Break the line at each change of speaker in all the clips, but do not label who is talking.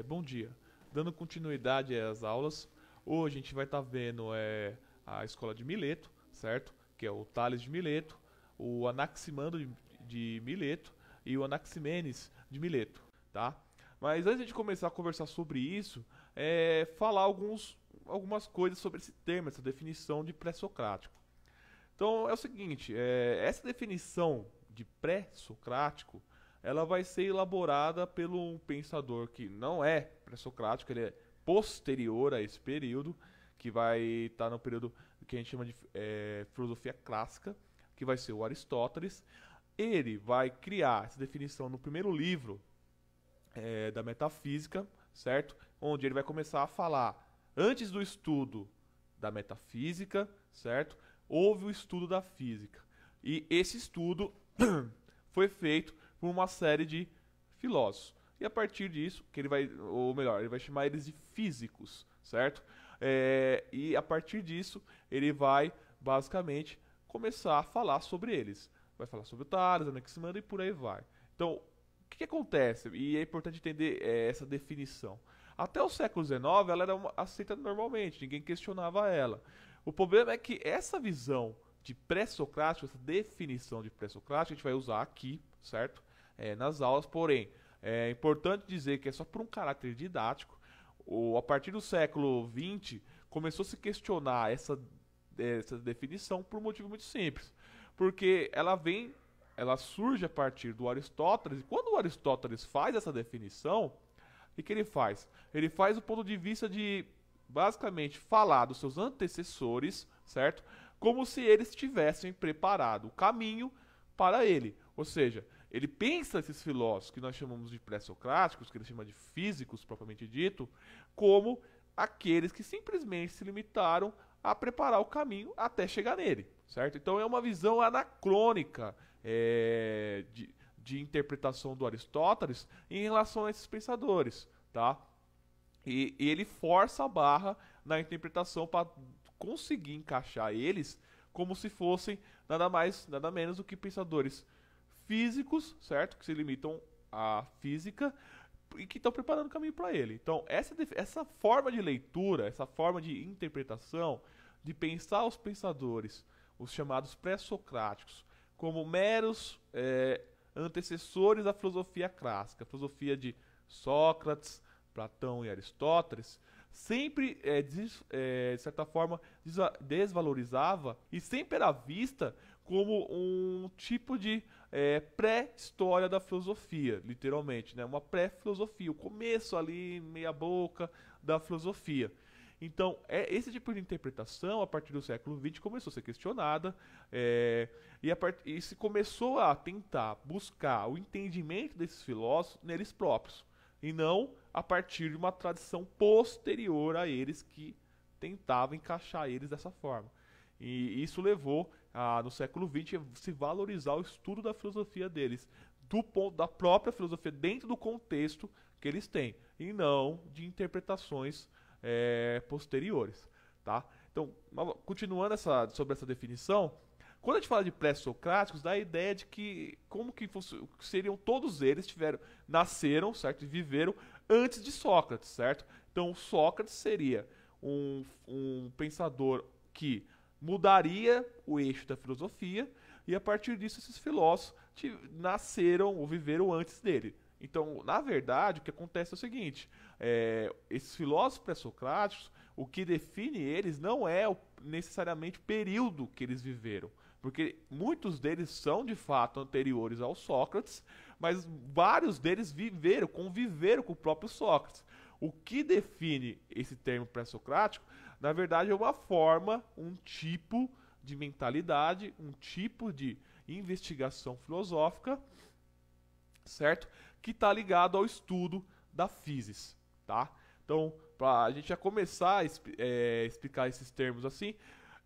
Bom dia. Dando continuidade às aulas, hoje a gente vai estar vendo a escola de Mileto, certo? Que é o Tales de Mileto, o Anaximandro de Mileto e o Anaximenes de Mileto, tá? Mas antes de começar a conversar sobre isso, falar algumas coisas sobre esse termo, essa definição de pré-socrático. Então é o seguinte, essa definição de pré-socrático, ela vai ser elaborada pelo um pensador que não é pré-socrático, ele é posterior a esse período, que vai estar no período que a gente chama de filosofia clássica, que vai ser o Aristóteles. Ele vai criar essa definição no primeiro livro da metafísica, certo? Onde ele vai começar a falar, antes do estudo da metafísica, certo? Houve o estudo da física. E esse estudo foi feito por uma série de filósofos. E a partir disso, que ele vai, ou melhor, ele vai chamar eles de físicos, certo? E a partir disso, ele vai basicamente começar a falar sobre eles. Vai falar sobre o Tales, Anaximandro e por aí vai. Então, o que acontece? E é importante entender essa definição. Até o século XIX, ela era aceita normalmente, ninguém questionava ela. O problema é que essa visão de pré-socrático, essa definição de pré-socrático, a gente vai usar aqui, certo? Nas aulas, porém, é importante dizer que é só por um caráter didático. A partir do século XX, começou a se questionar essa definição por um motivo muito simples. Porque ela surge a partir do Aristóteles, e quando o Aristóteles faz essa definição, o que ele faz? Ele faz o ponto de vista de, basicamente, falar dos seus antecessores, certo? Como se eles tivessem preparado o caminho para ele. Ou seja, ele pensa esses filósofos que nós chamamos de pré-socráticos, que ele chama de físicos propriamente dito, como aqueles que simplesmente se limitaram a preparar o caminho até chegar nele, certo? Então é uma visão anacrônica de interpretação do Aristóteles em relação a esses pensadores, tá? E ele força a barra na interpretação para conseguir encaixar eles como se fossem nada mais, nada menos do que pensadores físicos, certo? Que se limitam à física e que estão preparando o caminho para ele. Então, essa forma de leitura, essa forma de interpretação, de pensar os pensadores, os chamados pré-socráticos, como meros antecessores da filosofia clássica, a filosofia de Sócrates, Platão e Aristóteles, sempre, de certa forma, desvalorizava e sempre era vista como um tipo de pré-história da filosofia, literalmente, né? Uma pré-filosofia, o começo ali, meia boca da filosofia. Então, esse tipo de interpretação, a partir do século XX, começou a ser questionada e se começou a tentar buscar o entendimento desses filósofos neles próprios, e não a partir de uma tradição posterior a eles que tentava encaixar eles dessa forma. E isso levou, no século XX, a se valorizar o estudo da filosofia deles, do ponto da própria filosofia, dentro do contexto que eles têm, e não de interpretações posteriores. Tá? Então, continuando sobre essa definição, quando a gente fala de pré-socráticos, dá a ideia de que como que seriam todos eles nasceram, certo, e viveram antes de Sócrates, certo? Então, Sócrates seria um pensador que mudaria o eixo da filosofia e a partir disso esses filósofos nasceram ou viveram antes dele. Então, na verdade, o que acontece é o seguinte: esses filósofos pré-socráticos, o que define eles não é necessariamente o período que eles viveram, porque muitos deles são de fato anteriores ao Sócrates, mas vários deles conviveram com o próprio Sócrates. O que define esse termo pré-socrático, na verdade, é uma forma, um tipo de mentalidade, um tipo de investigação filosófica, certo? Que está ligado ao estudo da physis, tá? Então, para a gente já começar a explicar esses termos assim,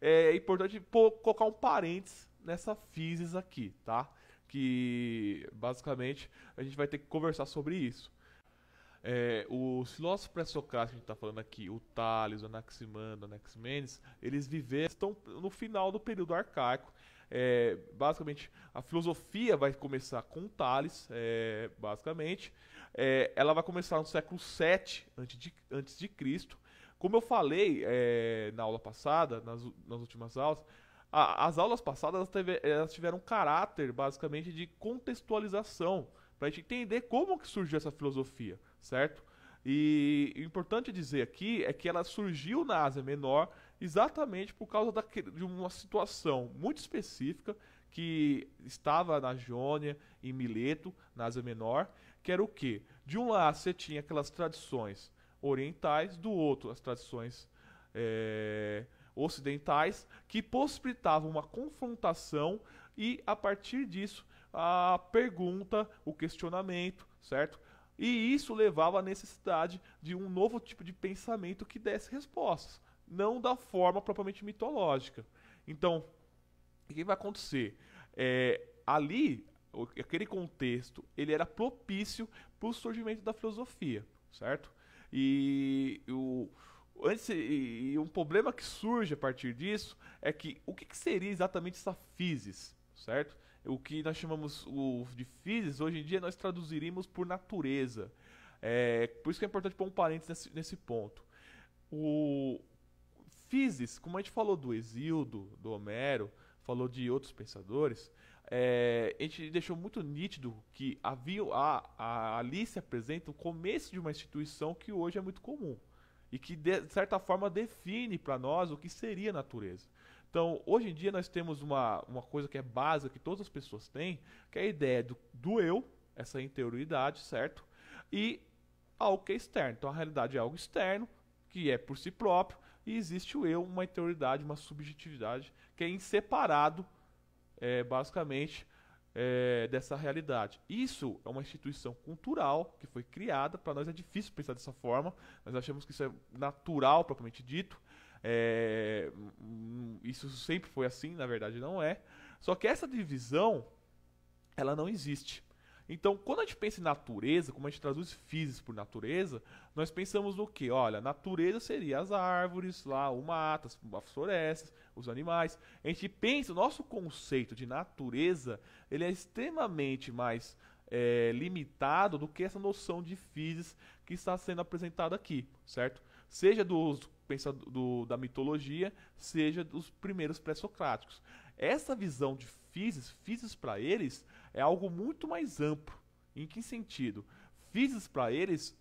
é importante colocar um parênteses nessa physis aqui, tá? Que basicamente a gente vai ter que conversar sobre isso. Os filósofos pré-socráticos que a gente está falando aqui, o Tales, o Anaximandro, o Anaximenes, eles estão no final do período arcaico. Basicamente, a filosofia vai começar com Tales, basicamente. ela vai começar no século 7 antes de Cristo. Como eu falei na aula passada, nas últimas aulas, as aulas passadas elas tiveram um caráter basicamente de contextualização, para a gente entender como que surgiu essa filosofia, certo? E o importante dizer aqui é que ela surgiu na Ásia Menor exatamente por causa de uma situação muito específica que estava na Jônia, em Mileto, na Ásia Menor, que era o quê? De um lado você tinha aquelas tradições orientais, do outro as tradições ocidentais, que possibilitavam uma confrontação e, a partir disso, a pergunta, o questionamento, certo? E isso levava à necessidade de um novo tipo de pensamento que desse respostas, não da forma propriamente mitológica. Então, o que vai acontecer? Ali, aquele contexto, ele era propício para o surgimento da filosofia, certo? E um problema que surge a partir disso é que o que seria exatamente essa physis, certo? O que nós chamamos de physis, hoje em dia nós traduziríamos por natureza. Por isso que é importante pôr um parênteses nesse ponto. O physis, como a gente falou do Hesíodo, do Homero, falou de outros pensadores, a gente deixou muito nítido que ali se apresenta o começo de uma instituição que hoje é muito comum e que, de certa forma, define para nós o que seria natureza. Então, hoje em dia, nós temos uma coisa que é básica, que todas as pessoas têm, que é a ideia do eu, essa interioridade, certo? E algo que é externo. Então, a realidade é algo externo, que é por si próprio, e existe o eu, uma interioridade, uma subjetividade, que é inseparado, basicamente, dessa realidade. Isso é uma instituição cultural que foi criada, para nós é difícil pensar dessa forma, nós achamos que isso é natural, propriamente dito. Isso sempre foi assim, na verdade não é. Só que essa divisão, ela não existe. Então, quando a gente pensa em natureza, como a gente traduz physis por natureza, nós pensamos no quê? Olha, natureza seria as árvores, lá, o mato, as florestas, os animais. A gente pensa, o nosso conceito de natureza, ele é extremamente mais limitado do que essa noção de physis que está sendo apresentada aqui, certo? Seja da mitologia, seja dos primeiros pré-socráticos. Essa visão de physis para eles é algo muito mais amplo. Em que sentido? Physis para eles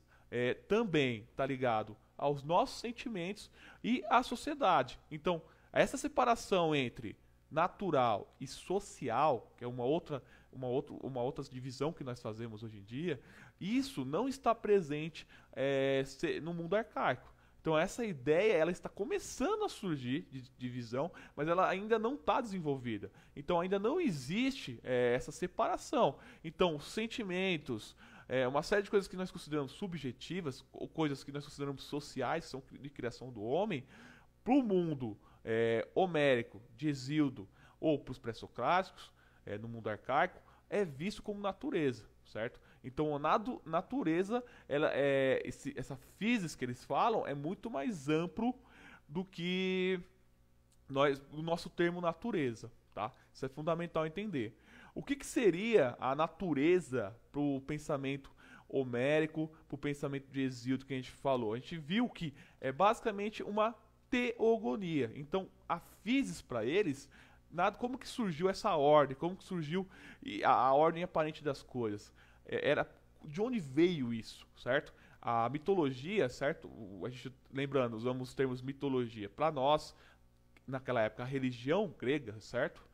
também está ligado aos nossos sentimentos e à sociedade. Então, essa separação entre natural e social, que é uma outra divisão que nós fazemos hoje em dia, isso não está presente no mundo arcaico. Então essa ideia ela está começando a surgir de divisão, mas ela ainda não está desenvolvida. Então ainda não existe essa separação. Então sentimentos, uma série de coisas que nós consideramos subjetivas, ou coisas que nós consideramos sociais, que são de criação do homem, para o mundo homérico, de Hesíodo, ou para os pré-socráticos, no mundo arcaico, é visto como natureza, certo? Então a natureza, essa physis que eles falam é muito mais amplo do que o nosso termo natureza, tá? Isso é fundamental entender. O que seria a natureza para o pensamento homérico, para o pensamento de Hesíodo que a gente falou? A gente viu que é basicamente uma teogonia. Então a physis para eles, como que surgiu essa ordem, como que surgiu a ordem aparente das coisas? De onde veio isso, certo? A mitologia, certo? A gente, lembrando, usamos os termos mitologia. Para nós, naquela época, a religião grega, certo?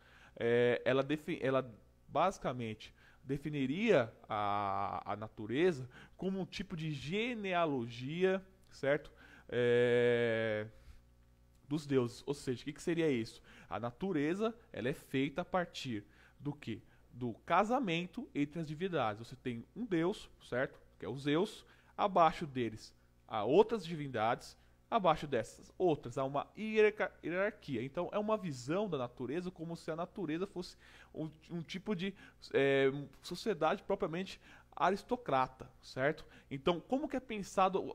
Ela basicamente definiria a natureza como um tipo de genealogia, certo? Dos deuses. Ou seja, o que seria isso? A natureza ela é feita a partir do quê? Do casamento entre as divindades. Você tem um deus, certo? Que é o Zeus. Abaixo deles há outras divindades. Abaixo dessas outras há uma hierarquia. Então é uma visão da natureza como se a natureza fosse um tipo de sociedade propriamente aristocrata, certo? Então como que é pensado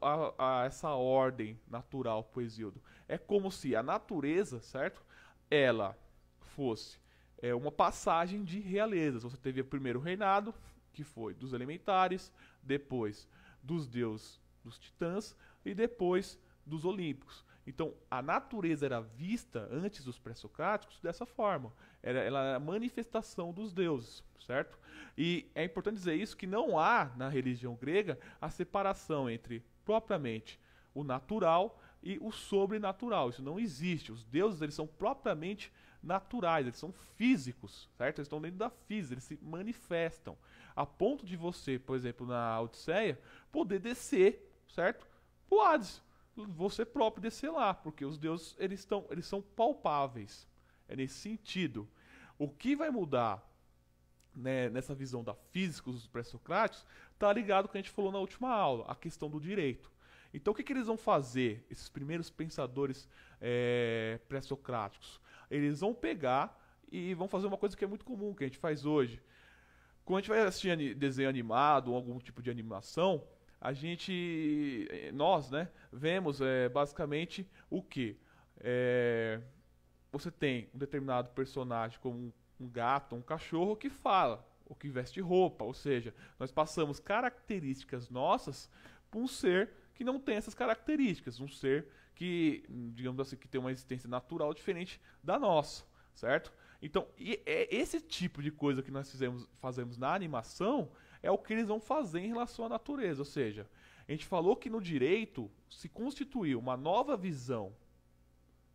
essa ordem natural para o Hesíodo? É como se a natureza, certo? Ela fosse uma passagem de realezas. Você teve o primeiro reinado, que foi dos elementares, depois dos deuses dos titãs e depois dos olímpicos. Então, a natureza era vista antes dos pré-socráticos dessa forma. Ela era a manifestação dos deuses, certo? E é importante dizer isso, que não há na religião grega a separação entre propriamente o natural e o sobrenatural. Isso não existe. Os deuses, eles são propriamente naturais, eles são físicos, certo? Eles estão dentro da física, eles se manifestam. A ponto de você, por exemplo, na Odisseia, poder descer, certo? O Hades. Você próprio descer lá, porque os deuses, eles são palpáveis. É nesse sentido. O que vai mudar, né, nessa visão da física dos pré-socráticos está ligado com o que a gente falou na última aula, a questão do direito. Então, o que eles vão fazer, esses primeiros pensadores pré-socráticos? Eles vão pegar e vão fazer uma coisa que é muito comum, que a gente faz hoje. Quando a gente vai assistir desenho animado ou algum tipo de animação, nós, né, vemos basicamente o que? Você tem um determinado personagem como um gato, um cachorro que fala, ou que veste roupa, ou seja, nós passamos características nossas para um ser que não tem essas características, um ser que, digamos assim, que tem uma existência natural diferente da nossa, certo? Então, é esse tipo de coisa que nós fazemos na animação é o que eles vão fazer em relação à natureza, ou seja, a gente falou que no direito se constituiu uma nova visão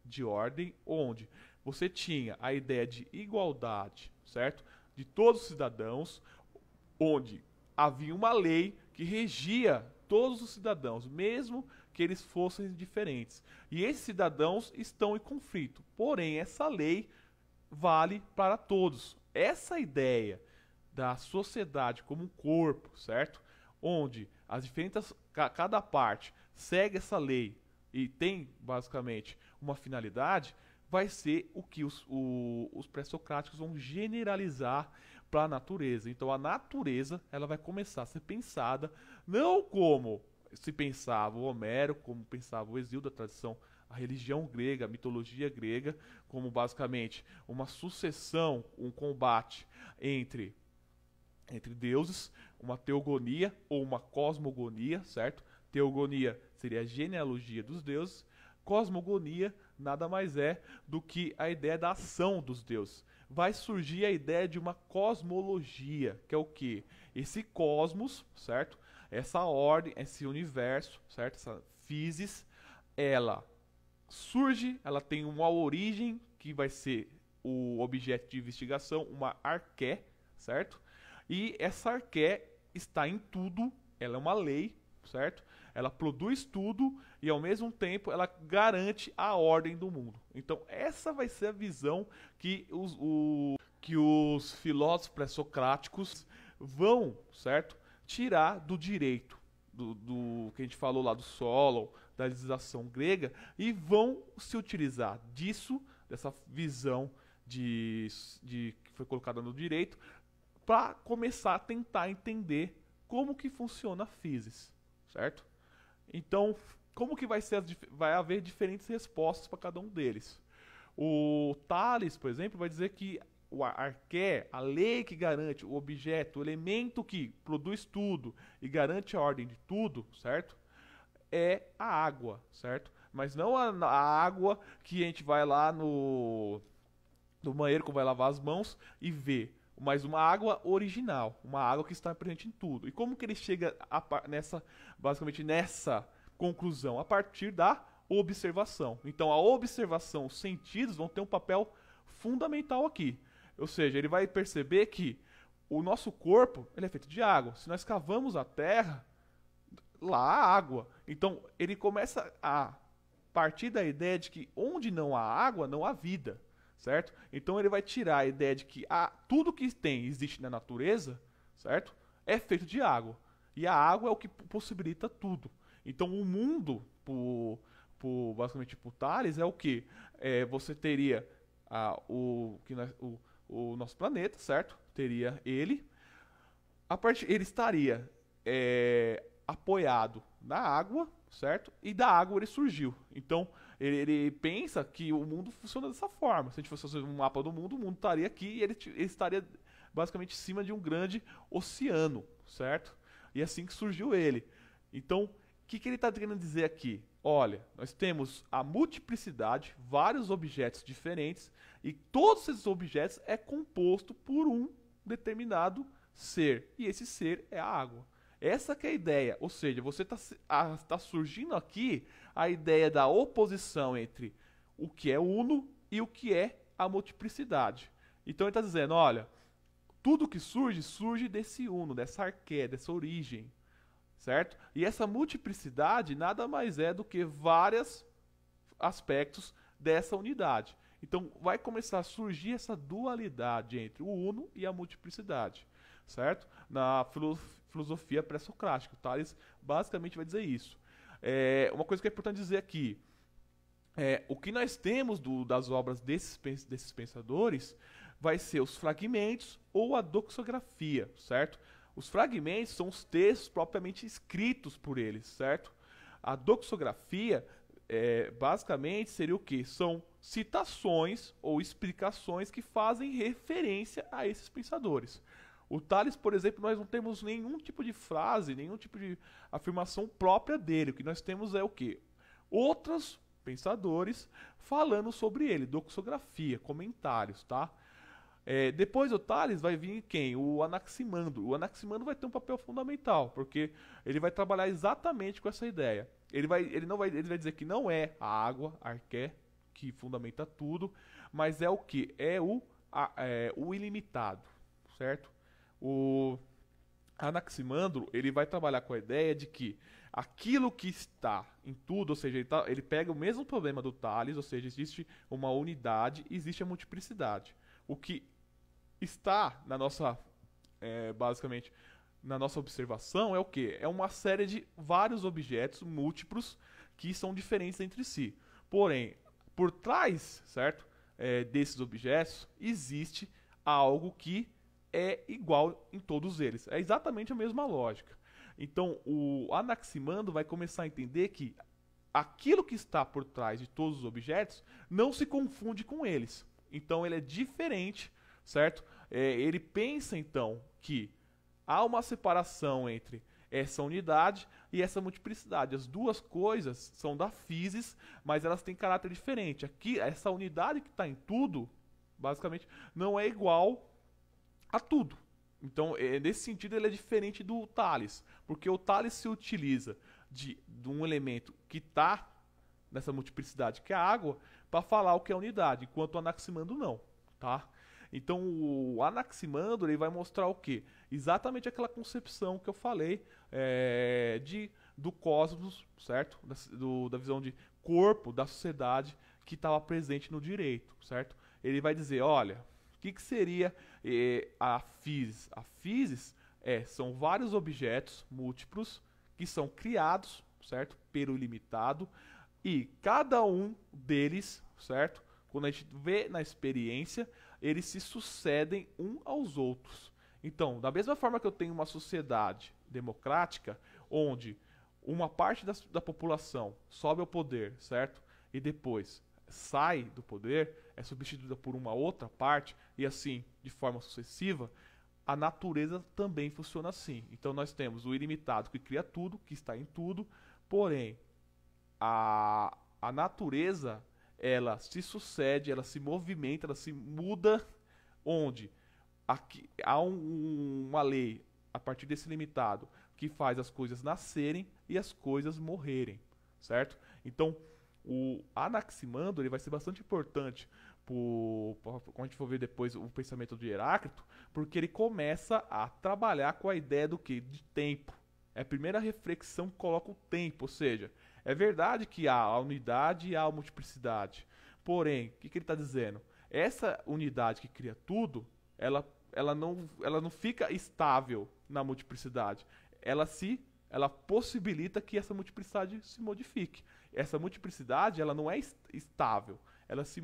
de ordem, onde você tinha a ideia de igualdade, certo? De todos os cidadãos, onde havia uma lei que regia todos os cidadãos, mesmo que eles fossem diferentes. E esses cidadãos estão em conflito. Porém, essa lei vale para todos. Essa ideia da sociedade como um corpo, certo? Onde cada parte segue essa lei e tem basicamente uma finalidade, vai ser o que os pré-socráticos vão generalizar para a natureza. Então a natureza, ela vai começar a ser pensada não como se pensava o Homero, como pensava o Hesíodo, a tradição, a religião grega, a mitologia grega, como basicamente uma sucessão, um combate entre deuses, uma teogonia ou uma cosmogonia, certo? Teogonia seria a genealogia dos deuses, cosmogonia nada mais é do que a ideia da ação dos deuses. Vai surgir a ideia de uma cosmologia, que é o que? Esse cosmos, certo? Essa ordem, esse universo, certo? Essa physis, ela surge, ela tem uma origem que vai ser o objeto de investigação, uma arqué, certo? E essa arqué está em tudo, ela é uma lei, certo? Ela produz tudo e ao mesmo tempo ela garante a ordem do mundo. Então essa vai ser a visão que os filósofos pré-socráticos vão, certo? Tirar do direito, do que a gente falou lá do Solon, da legislação grega, e vão se utilizar disso, dessa visão que foi colocada no direito, para começar a tentar entender como que funciona a physis, certo? Então, como que vai haver diferentes respostas para cada um deles. O Tales, por exemplo, vai dizer que o arqué, a lei que garante o objeto, o elemento que produz tudo e garante a ordem de tudo, certo? É a água, certo? Mas não a água que a gente vai lá no banheiro, que vai lavar as mãos e vê, mas uma água original, uma água que está presente em tudo. E como que ele chega basicamente nessa conclusão? A partir da observação. Então a observação, os sentidos vão ter um papel fundamental aqui. Ou seja, ele vai perceber que o nosso corpo, ele é feito de água. Se nós cavamos a terra, lá há água. Então ele começa a partir da ideia de que onde não há água, não há vida. Certo? Então ele vai tirar a ideia de que tudo que existe na natureza, certo? É feito de água. E a água é o que possibilita tudo. Então o mundo, basicamente por Tales, é o que? Você teria o nosso planeta, certo? Teria ele. Ele estaria apoiado na água, certo? E da água ele surgiu. Então, ele pensa que o mundo funciona dessa forma. Se a gente fosse fazer um mapa do mundo, o mundo estaria aqui e ele estaria basicamente em cima de um grande oceano, certo? E é assim que surgiu ele. Então, o que ele está querendo dizer aqui? Olha, nós temos a multiplicidade, vários objetos diferentes, e todos esses objetos é composto por um determinado ser. E esse ser é a água. Essa que é a ideia. Ou seja, você tá surgindo aqui a ideia da oposição entre o que é uno e o que é a multiplicidade. Então ele está dizendo, olha, tudo que surge desse uno, dessa arqué, dessa origem, certo? E essa multiplicidade nada mais é do que vários aspectos dessa unidade. Então vai começar a surgir essa dualidade entre o uno e a multiplicidade, certo? Na filosofia pré-socrática, o Tales basicamente vai dizer isso. Uma coisa que é importante dizer aqui, o que nós temos das obras desses pensadores vai ser os fragmentos ou a doxografia, certo? Os fragmentos são os textos propriamente escritos por eles, certo? A doxografia, basicamente, seria o quê? São citações ou explicações que fazem referência a esses pensadores. O Tales, por exemplo, nós não temos nenhum tipo de frase, nenhum tipo de afirmação própria dele. O que nós temos é o quê? Outros pensadores falando sobre ele, doxografia, comentários, tá? Depois do Tales vai vir quem? O Anaximandro. O Anaximandro vai ter um papel fundamental, porque ele vai trabalhar exatamente com essa ideia. Ele vai dizer que não é a água, a arqué, que fundamenta tudo, mas é o que? O ilimitado, certo? O Anaximandro, ele vai trabalhar com a ideia de que aquilo que está em tudo, ou seja, ele pega o mesmo problema do Tales, ou seja, existe uma unidade, existe a multiplicidade. O que está na nossa, basicamente, na nossa observação é o que? É uma série de vários objetos múltiplos que são diferentes entre si. Porém, por trás, certo, desses objetos, existe algo que é igual em todos eles. É exatamente a mesma lógica. Então, o Anaximandro vai começar a entender que aquilo que está por trás de todos os objetos não se confunde com eles. Então, ele é diferente, certo? Ele pensa, então, que há uma separação entre essa unidade e essa multiplicidade. As duas coisas são da physis, mas elas têm caráter diferente. Aqui, essa unidade que está em tudo, basicamente, não é igual a tudo. Então, nesse sentido, ele é diferente do Tales, porque o Tales se utiliza de um elemento que está nessa multiplicidade, que é a água, para falar o que é unidade, enquanto o Anaximandro não, tá? Então, o Anaximandro ele vai mostrar o quê? Exatamente aquela concepção que eu falei do cosmos, certo? Da visão de corpo da sociedade que estava presente no direito, certo? Ele vai dizer, olha, o que seria a physis? A physis são vários objetos múltiplos que são criados, certo? Pelo ilimitado, e cada um deles, certo? Quando a gente vê na experiência, eles se sucedem um aos outros. Então, da mesma forma que eu tenho uma sociedade democrática, onde uma parte da população sobe ao poder, certo? E depois sai do poder, é substituída por uma outra parte, e assim, de forma sucessiva, a natureza também funciona assim. Então nós temos o ilimitado que cria tudo, que está em tudo, porém, a natureza, ela se sucede, ela se movimenta, ela se muda, onde aqui, há uma lei, a partir desse limitado, que faz as coisas nascerem e as coisas morrerem, certo? Então, o Anaximandro ele vai ser bastante importante quando a gente for ver depois o pensamento de Heráclito, porque ele começa a trabalhar com a ideia do que? De tempo. É a primeira reflexão que coloca o tempo, ou seja, é verdade que há a unidade e há a multiplicidade. Porém, o que ele está dizendo? Essa unidade que cria tudo, ela não fica estável na multiplicidade. Ela possibilita que essa multiplicidade se modifique. Essa multiplicidade ela não é estável, ela se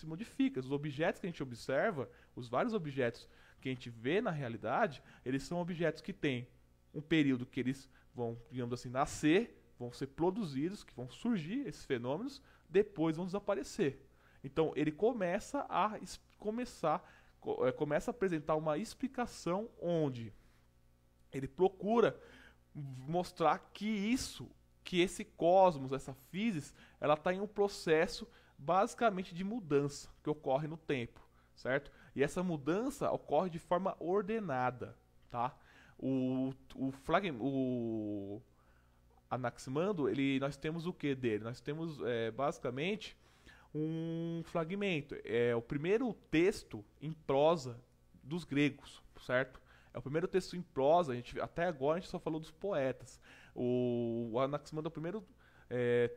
modifica. Os objetos que a gente observa, os vários objetos que a gente vê na realidade, eles são objetos que têm um período que eles vão, digamos assim, nascer, vão ser produzidos, que vão surgir esses fenômenos, depois vão desaparecer. Então ele começa a apresentar uma explicação onde ele procura mostrar que esse cosmos, essa physis, ela está em um processo basicamente de mudança que ocorre no tempo, certo? E essa mudança ocorre de forma ordenada, tá? O Anaximandro, nós temos o que dele? Nós temos basicamente um fragmento. É o primeiro texto em prosa dos gregos, certo? É o primeiro texto em prosa. Até agora a gente só falou dos poetas. O Anaximandro é o primeiro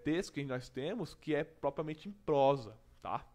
texto que nós temos que é propriamente em prosa, tá?